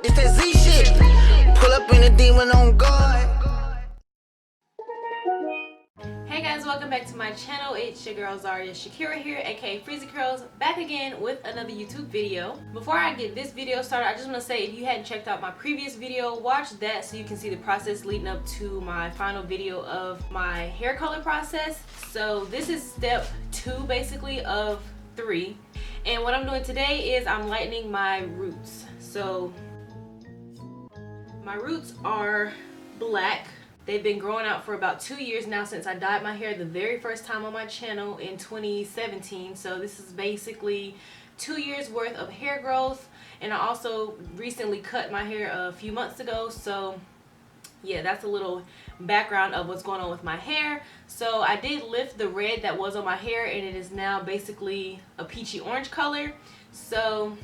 It's that Z shit. Pull up in a demon on guard. Hey guys, welcome back to my channel. It's your girl Zariashakira here, aka Frizzeecurlz, back again with another YouTube video. Before I get this video started, I just want to say if you hadn't checked out my previous video, watch that so you can see the process leading up to my final video of my hair color process. So this is step 2 basically of 3, and what I'm doing today is I'm lightening my roots. So my roots are black. They've been growing out for about 2 years now since I dyed my hair the very first time on my channel in 2017. So this is basically 2 years worth of hair growth. And I also recently cut my hair a few months ago. So yeah, that's a little background of what's going on with my hair. So I did lift the red that was on my hair, and it is now basically a peachy orange color. So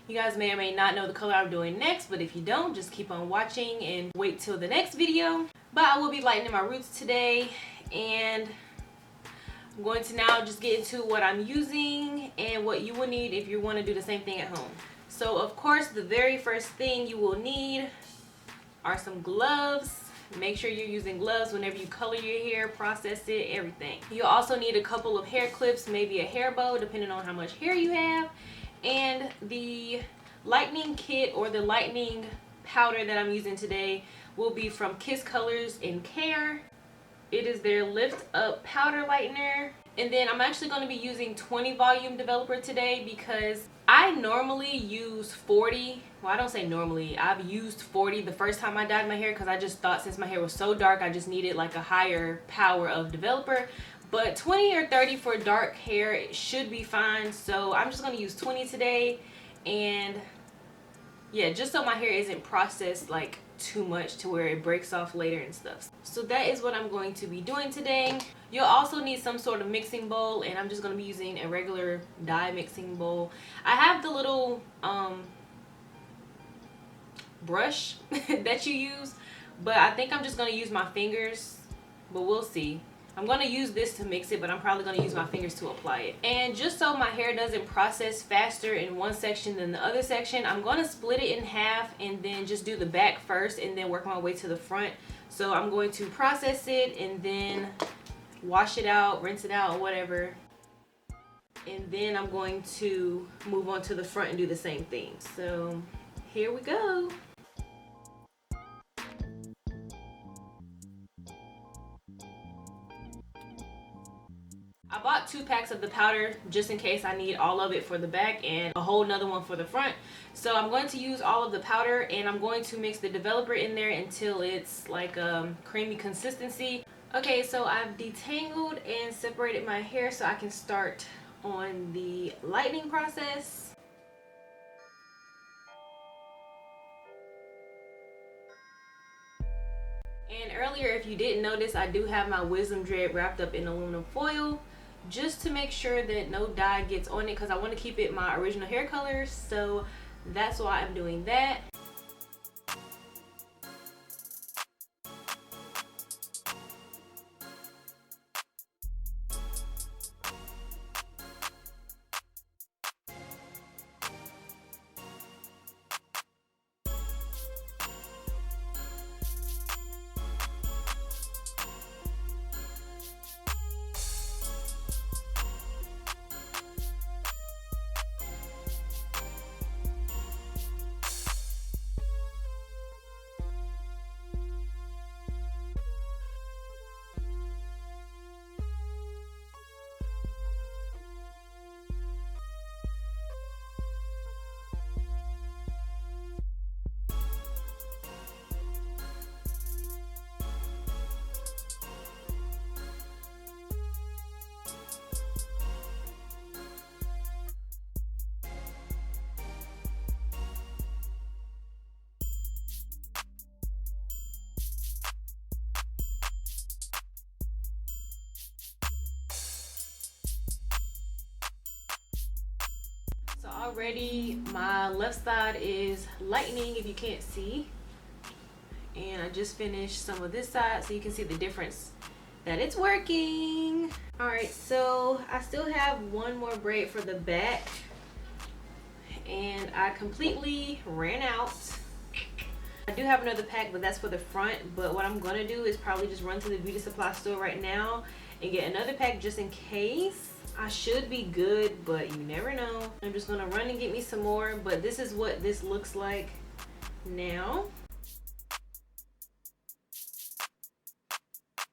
you guys may or may not know the color I'm doing next, but if you don't, just keep on watching and wait till the next video. But I will be lightening my roots today, and I'm going to now just get into what I'm using and what you will need if you want to do the same thing at home. So of course, the very first thing you will need are some gloves. Make sure you're using gloves whenever you color your hair, process it, everything. You'll also need a couple of hair clips, maybe a hair bow, depending on how much hair you have. And the lightening kit or the lightening powder that I'm using today will be from Kiss Colors in Care. It is their Lift Up Powder Lightener. And then I'm actually going to be using 20 volume developer today because I normally use 40. Well, I don't say normally. I've used 40 the first time I dyed my hair because I just thought since my hair was so dark, I just needed like a higher power of developer. But 20 or 30 for dark hair, it should be fine. So I'm just going to use 20 today. And yeah, just so my hair isn't processed like too much to where it breaks off later and stuff. So that is what I'm going to be doing today. You'll also need some sort of mixing bowl, and I'm just going to be using a regular dye mixing bowl. I have the little brush that you use, but I think I'm just going to use my fingers, but we'll see. I'm going to use this to mix it, but I'm probably going to use my fingers to apply it. And just so my hair doesn't process faster in one section than the other section, I'm going to split it in half and then just do the back first and then work my way to the front. So I'm going to process it and then wash it out, rinse it out, or whatever. And then I'm going to move on to the front and do the same thing. So here we go. I bought 2 packs of the powder just in case I need all of it for the back and a whole nother one for the front. So I'm going to use all of the powder, and I'm going to mix the developer in there until it's like creamy consistency. Okay, so I've detangled and separated my hair so I can start on the lightening process. And earlier, if you didn't notice, I do have my wisdom dread wrapped up in aluminum foil, just to make sure that no dye gets on it because I want to keep it my original hair color. So that's why I'm doing that. Already my left side is lightening, if you can't see, and I just finished some of this side so you can see the difference that it's working. All right, so I still have one more braid for the back, and I completely ran out. I do have another pack, but that's for the front. But what I'm gonna do is probably just run to the beauty supply store right now and get another pack just in case. I should be good, but you never know. I'm just gonna run and get me some more, but this is what this looks like now.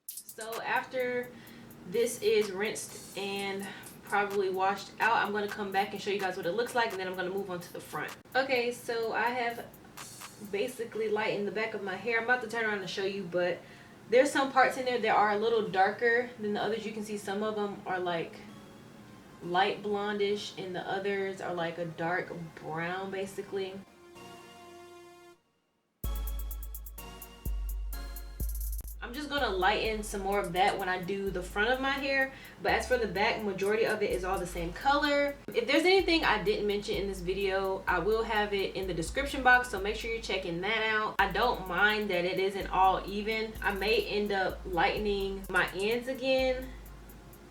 So after this is rinsed and probably washed out, I'm gonna come back and show you guys what it looks like, and then I'm gonna move on to the front. Okay, so I have basically lightened the back of my hair. I'm about to turn around and show you, but there's some parts in there that are a little darker than the others. You can see some of them are like light blondish and the others are like a dark brown basically. I'm just gonna lighten some more of that when I do the front of my hair, but as for the back, majority of it is all the same color. If there's anything I didn't mention in this video, I will have it in the description box, so make sure you're checking that out. I don't mind that it isn't all even. I may end up lightening my ends again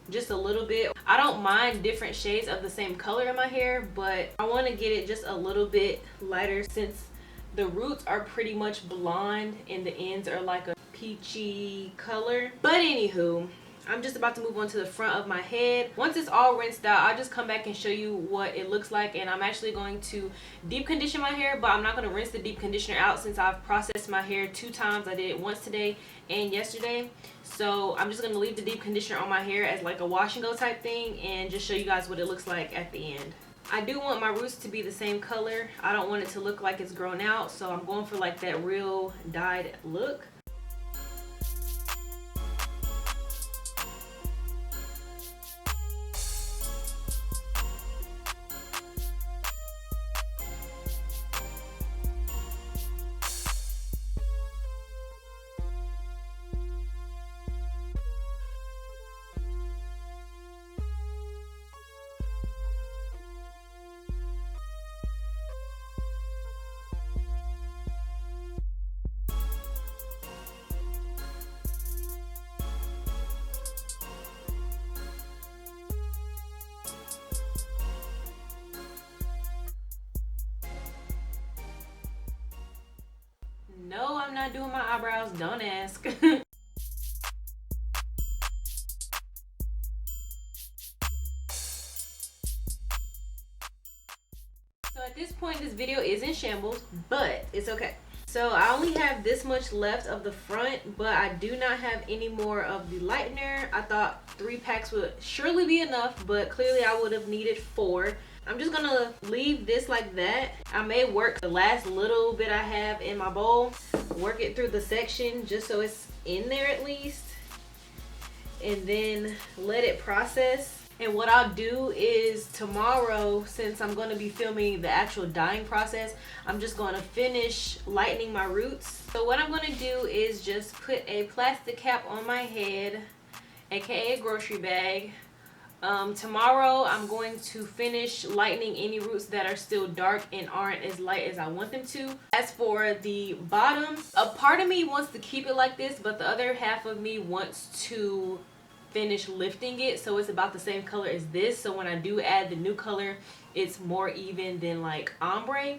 just a little bit. I don't mind different shades of the same color in my hair, but I want to get it just a little bit lighter since the roots are pretty much blonde and the ends are like a peachy color. But anywho, I'm just about to move on to the front of my head. Once it's all rinsed out, I'll just come back and show you what it looks like. And I'm actually going to deep condition my hair, but I'm not going to rinse the deep conditioner out since I've processed my hair 2 times. I did it once today and yesterday. So I'm just going to leave the deep conditioner on my hair as like a wash and go type thing and just show you guys what it looks like at the end. I do want my roots to be the same color. I don't want it to look like it's grown out, so I'm going for like that real dyed look. No, I'm not doing my eyebrows. Don't ask. So at this point, this video is in shambles, but it's okay. So I only have this much left of the front, but I do not have any more of the lightener. I thought 3 packs would surely be enough, but clearly I would have needed 4. I'm just gonna leave this like that. I may work the last little bit I have in my bowl, work it through the section just so it's in there at least, and then let it process. And what I'll do is tomorrow, since I'm going to be filming the actual dyeing process, I'm just going to finish lightening my roots. So what I'm going to do is just put a plastic cap on my head, aka a grocery bag. Tomorrow I'm going to finish lightening any roots that are still dark and aren't as light as I want them to. As for the bottom, a part of me wants to keep it like this, but the other half of me wants to finish lifting it so it's about the same color as this, so when I do add the new color it's more even than like ombre.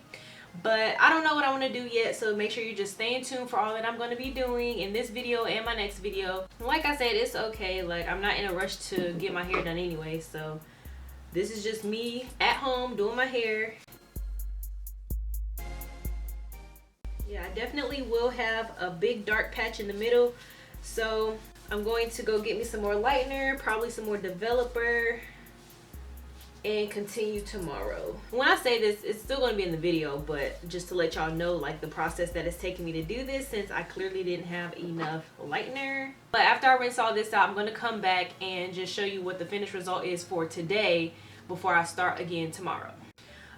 But I don't know what I want to do yet, so make sure you just stay in tune for all that I'm going to be doing in this video and my next video. Like I said, it's okay, like I'm not in a rush to get my hair done anyway, so this is just me at home doing my hair. Yeah, I definitely will have a big dark patch in the middle, so I'm going to go get me some more lightener, probably some more developer, and continue tomorrow. When I say this, it's still going to be in the video, but just to let y'all know like the process that it's taking me to do this, since I clearly didn't have enough lightener. But after I rinse all this out, I'm going to come back and just show you what the finished result is for today before I start again tomorrow.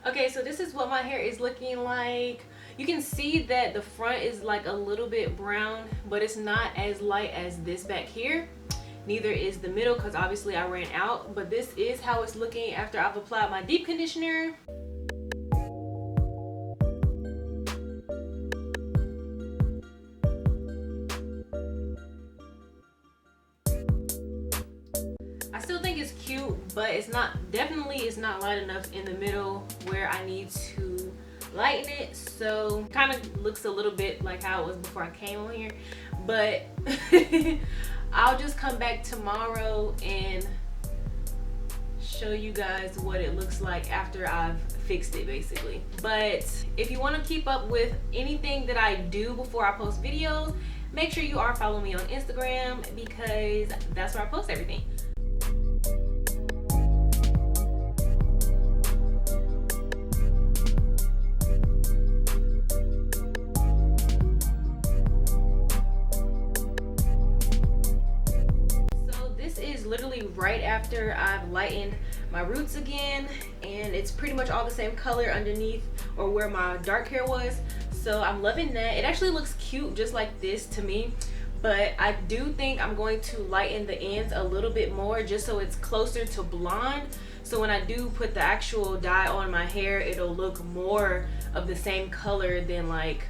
Okay, so this is what my hair is looking like. You can see that the front is like a little bit brown, but it's not as light as this back here. Neither is the middle because obviously I ran out, but this is how it's looking after I've applied my deep conditioner. I still think it's cute, but it's not light enough in the middle where I need to lighten it. So kind of looks a little bit like how it was before I came on here, but I'll just come back tomorrow and show you guys what it looks like after I've fixed it, basically. But if you want to keep up with anything that I do before I post videos, make sure you are following me on Instagram, because that's where I post everything. Literally right after I've lightened my roots again, and it's pretty much all the same color underneath or where my dark hair was. So I'm loving that. It actually looks cute just like this to me, but I do think I'm going to lighten the ends a little bit more just so it's closer to blonde. So when I do put the actual dye on my hair, it'll look more of the same color than like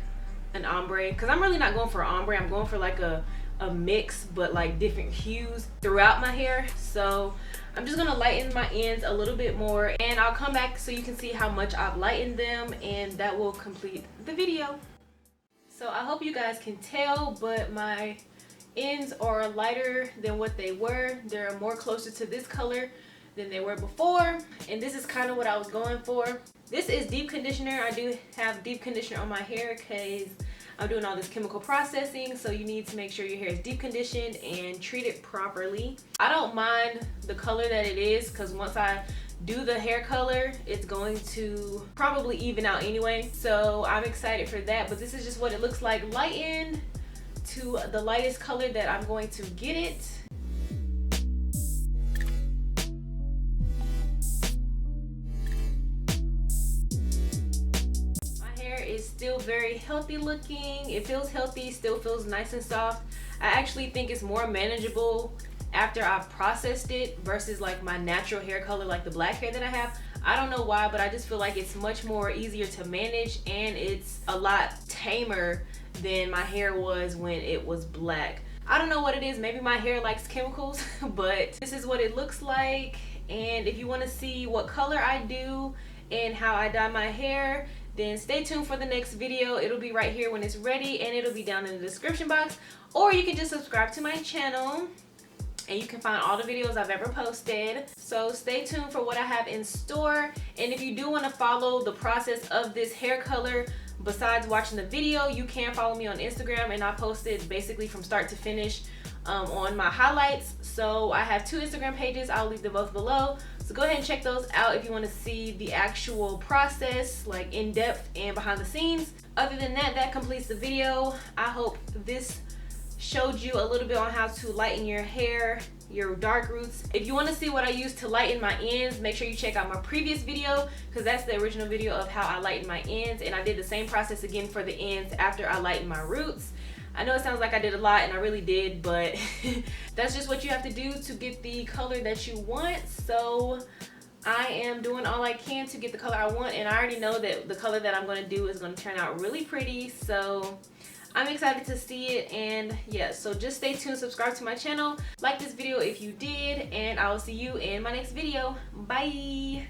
an ombre, because I'm really not going for an ombre. I'm going for like a mix, but like different hues throughout my hair. So I'm just gonna lighten my ends a little bit more, and I'll come back so you can see how much I've lightened them, and that will complete the video. So I hope you guys can tell, but my ends are lighter than what they were. They're more closer to this color than they were before, and this is kind of what I was going for. This is deep conditioner. I do have deep conditioner on my hair because I'm doing all this chemical processing, so you need to make sure your hair is deep conditioned and treat it properly. I don't mind the color that it is, because once I do the hair color, it's going to probably even out anyway. So I'm excited for that, but this is just what it looks like lightened to the lightest color that I'm going to get it. Is still very healthy looking. It feels healthy, still feels nice and soft. I actually think it's more manageable after I've processed it versus like my natural hair color, like the black hair that I have. I don't know why, but I just feel like it's much more easier to manage, and it's a lot tamer than my hair was when it was black. I don't know what it is, maybe my hair likes chemicals, but this is what it looks like. And if you want to see what color I do and how I dye my hair, then stay tuned for the next video. It'll be right here when it's ready, and it'll be down in the description box, or you can just subscribe to my channel and you can find all the videos I've ever posted. So stay tuned for what I have in store. And if you do want to follow the process of this hair color besides watching the video, you can follow me on Instagram, and I post it basically from start to finish on my highlights. So I have 2 Instagram pages. I'll leave them both below, so go ahead and check those out if you want to see the actual process, like in depth and behind the scenes. Other than that, that completes the video. I hope this showed you a little bit on how to lighten your hair, your dark roots. If you want to see what I use to lighten my ends, make sure you check out my previous video, because that's the original video of how I lighten my ends, and I did the same process again for the ends after I lightened my roots. I know it sounds like I did a lot, and I really did, but that's just what you have to do to get the color that you want. So I am doing all I can to get the color I want, and I already know that the color that I'm going to do is going to turn out really pretty. So I'm excited to see it, and yeah, so just stay tuned, subscribe to my channel, like this video if you did, and I will see you in my next video. Bye!